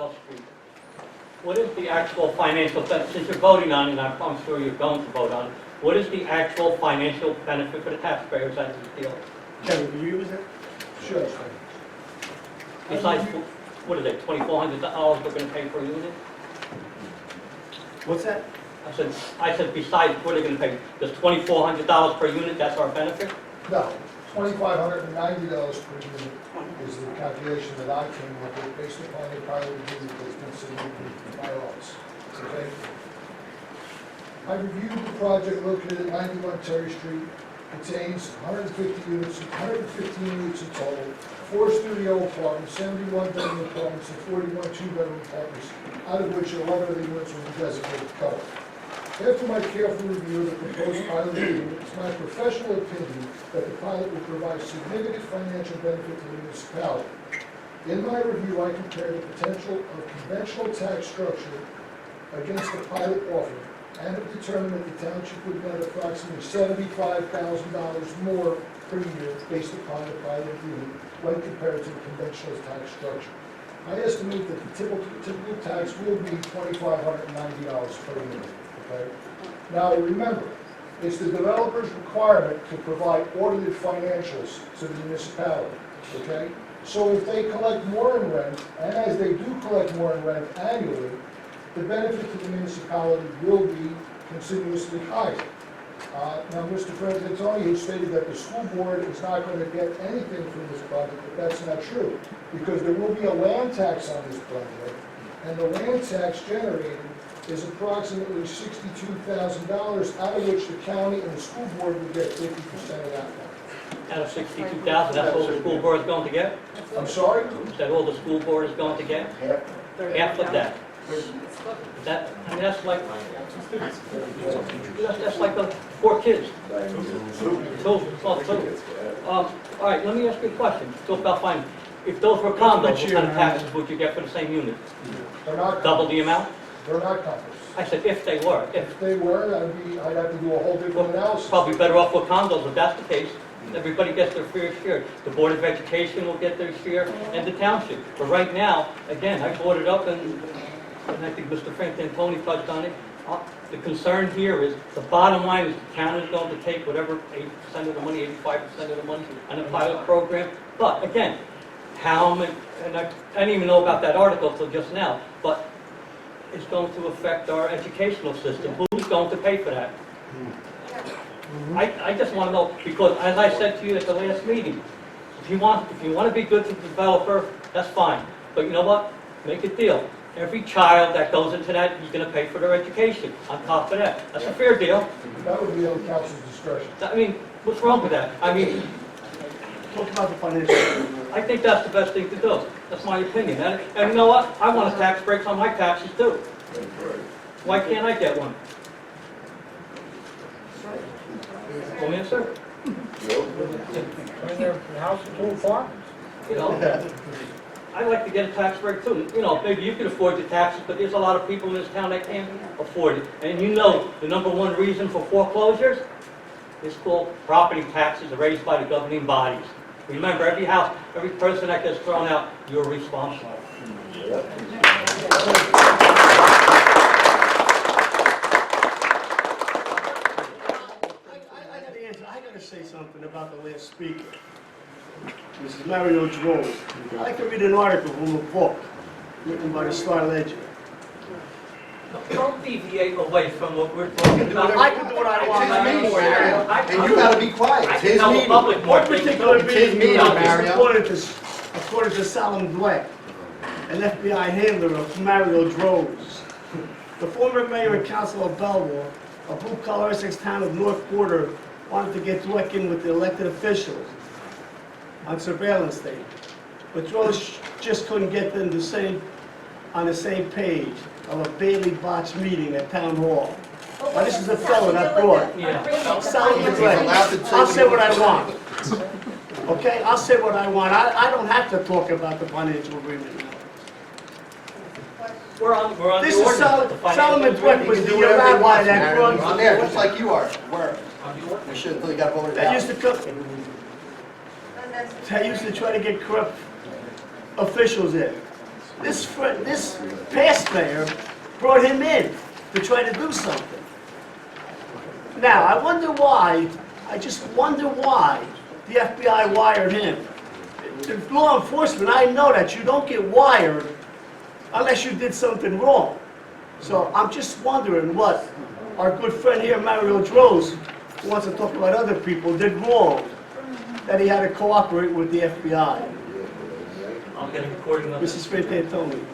Belleville Street. What is the actual financial benefit, since you're voting on it, and I'm sure you're going to vote on it, what is the actual financial benefit for the taxpayers out of this deal? Kevin, will you use it? Sure. Besides, what is it, $2,400 we're gonna pay per unit? What's that? I said besides, what are they gonna pay? Just $2,400 per unit, that's our benefit? No, $2,590 per unit is the calculation that I came up with based upon the pilot review that's been submitted by us. Okay? I reviewed the project located at 91 Terry Street. Contains 150 units, 115 units in total, 4 studio apartments, 71 bedroom apartments, and 41 two-bedroom apartments, out of which 11 of the units will be designated co-op. After my careful review of the proposed pilot agreement, it's my professional opinion that the pilot will provide significant financial benefit to the municipality. In my review, I compared the potential of conventional tax structure against the pilot offer, and have determined that the township would net approximately $75,000 more per year based upon the pilot agreement when compared to the conventional tax structure. I estimate that the typical tax will be $2,590 per unit. Okay? Now remember, it's the developer's requirement to provide audited financials to the municipality. Okay? So if they collect more in rent, and as they do collect more in rent annually, the benefit to the municipality will be continuously higher. Now, Mr. President, Tony has stated that the school board is not going to get anything from this project, but that's not true, because there will be a land tax on this project, and the land tax generated is approximately $62,000, out of which the county and the school board will get 50% of that money. Out of $62,000, that's all the school board is going to get? I'm sorry? Is that all the school board is going to get? Half of that. That, I mean, that's like the 4 kids. Two. All right, let me ask you a question. Talk about finding. If those were condos, what kind of taxes would you get for the same unit? They're not Double the amount? They're not condos. I said if they were. If they were, I'd have to do a whole different analysis. Probably better off with condos if that's the case. Everybody gets their fair share. The Board of Education will get their share, and the township. But right now, again, I brought it up, and I think Mr. Frank Antoni touched on it. The concern here is, the bottom line is the town is going to take whatever 80% of the money, 85% of the money on the pilot program. But again, how many, and I didn't even know about that article until just now, but it's going to affect our educational system. Who's going to pay for that? I just want to know, because as I said to you at the last meeting, if you want to be good to the developer, that's fine. But you know what? Make a deal. Every child that goes into that, he's going to pay for their education on top of that. That's a fair deal. That would be on council's discretion. I mean, what's wrong with that? I mean, Talk about the financial. I think that's the best thing to do. That's my opinion. And you know what? I want a tax break on my taxes too. Why can't I get one? Come in, sir. In their house and 2 apartments. You know, I'd like to get a tax break too. You know, maybe you can afford the taxes, but there's a lot of people in this town that can't afford it. And you know, the #1 reason for foreclosures is called property taxes raised by the governing bodies. Remember, every house, every person that gets thrown out, you're responsible. I got to say something about the last speaker, Mrs. Mario Drozdz. I'd like to read an article from a book written by the Star Ledger. Don't deviate away from what we're talking about. I can do what I want. And you gotta be quiet. I It's can his tell the meeting. public more One things. particular meeting meeting, is Mario. according to Solomon Black, an FBI handler of Mario Drozdz. The former mayor and council of Belleville, a blue-collar Essex town of North Quarter, wanted to get working with the elected officials on surveillance tape. But Drozdz just couldn't get them on the same page of a Bailey botched meeting at Town Hall. Now, this is a fellow, not broad. Yeah. Solomon Black. I'll say what I want. Okay, I'll say what I want. I don't have to talk about the financial agreement now. We're on This the is ordinance. The financial Solomon Black agreement. was You the can do whatever you rabbi want, that Mario. You're on there, just runs. like you are. Where? We should until you got voted That used out. to come, that used to try to get corrupt officials in. this past mayor brought him in to try to do something. Now, I just wonder why the FBI wired him. The law enforcement, I know that you don't get wired unless you did something wrong. So I'm just wondering what our good friend here, Mario Drozdz, who wants to talk about other people, did wrong, that he had to cooperate with the FBI. I'll get a recording of it. Mrs. Frantantoni.